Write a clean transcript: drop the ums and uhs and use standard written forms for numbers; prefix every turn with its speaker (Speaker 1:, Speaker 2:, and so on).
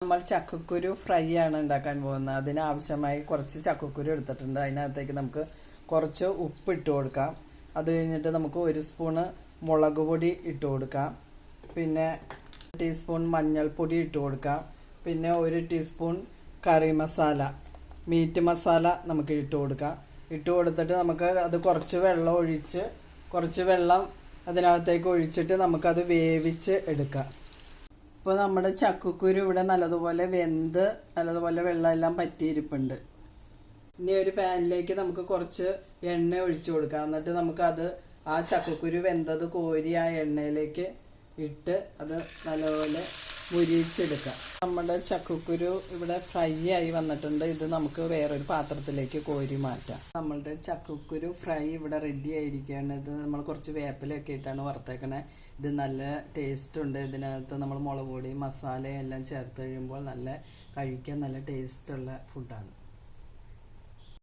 Speaker 1: നമ്മൾ ചക്കക്കുരു ഫ്രൈ ആണ് ഉണ്ടാക്കാൻ പോകുന്നത്. അതിനാവശ്യമായി കുറച്ച് ചക്കക്കുരു എടുത്തിട്ടുണ്ട്. അതിനകത്തേക്ക് നമുക്ക് കുറച്ച് ഉപ്പ് ഇട്ട് കൊടുക്കാം. അത് കഴിഞ്ഞിട്ട് നമുക്ക് 1 സ്പൂണ് മുളക് പൊടി ഇട്ട് കൊടുക്കാം. പിന്നെ ടീസ്പൂൺ മഞ്ഞൾപ്പൊടി ഇട്ട് കൊടുക്കാം. പിന്നെ 1 ടീസ്പൂൺ കറി മസാല, മീറ്റ് മസാല നമുക്ക് ഇട്ട് കൊടുക്കാം. ഇട്ട് കൊടുത്തിട്ട് നമുക്ക് അത് കുറച്ച് വെള്ളം അതിനകത്തേക്ക് ഒഴിച്ചിട്ട് നമുക്കത് വേവിച്ച് എടുക്കാം. ഇപ്പോൾ നമ്മുടെ ചക്കക്കുരു ഇവിടെ നല്ലതുപോലെ വെന്ത് നല്ലതുപോലെ വെള്ളമെല്ലാം പറ്റിയിരിപ്പുണ്ട്. ഇനി ഒരു പാനിലേക്ക് നമുക്ക് കുറച്ച് എണ്ണ ഒഴിച്ചു കൊടുക്കാം. എന്നിട്ട് നമുക്കത് ആ ചക്കക്കുരു വെന്തത് കോരി ആ എണ്ണയിലേക്ക് ഇട്ട് അത് നല്ലപോലെ മുരിച്ചെടുക്കാം. നമ്മുടെ ചക്കക്കുരു ഇവിടെ ഫ്രൈ ആയി വന്നിട്ടുണ്ട്. ഇത് നമുക്ക് വേറൊരു പാത്രത്തിലേക്ക് കോരി മാറ്റാം. നമ്മളുടെ ചക്കക്കുരു ഫ്രൈ ഇവിടെ റെഡി ആയിരിക്കുകയാണ്. ഇത് നമ്മൾ കുറച്ച് വേപ്പിലൊക്കെ ഇട്ടാണ് വറുത്തേക്കണേ. ഇത് നല്ല ടേസ്റ്റ് ഉണ്ട്. ഇതിനകത്ത് നമ്മൾ മുളക് പൊടി മസാലയും എല്ലാം ചേർത്ത് കഴിയുമ്പോൾ കഴിക്കാൻ നല്ല ടേസ്റ്റുള്ള ഫുഡാണ്.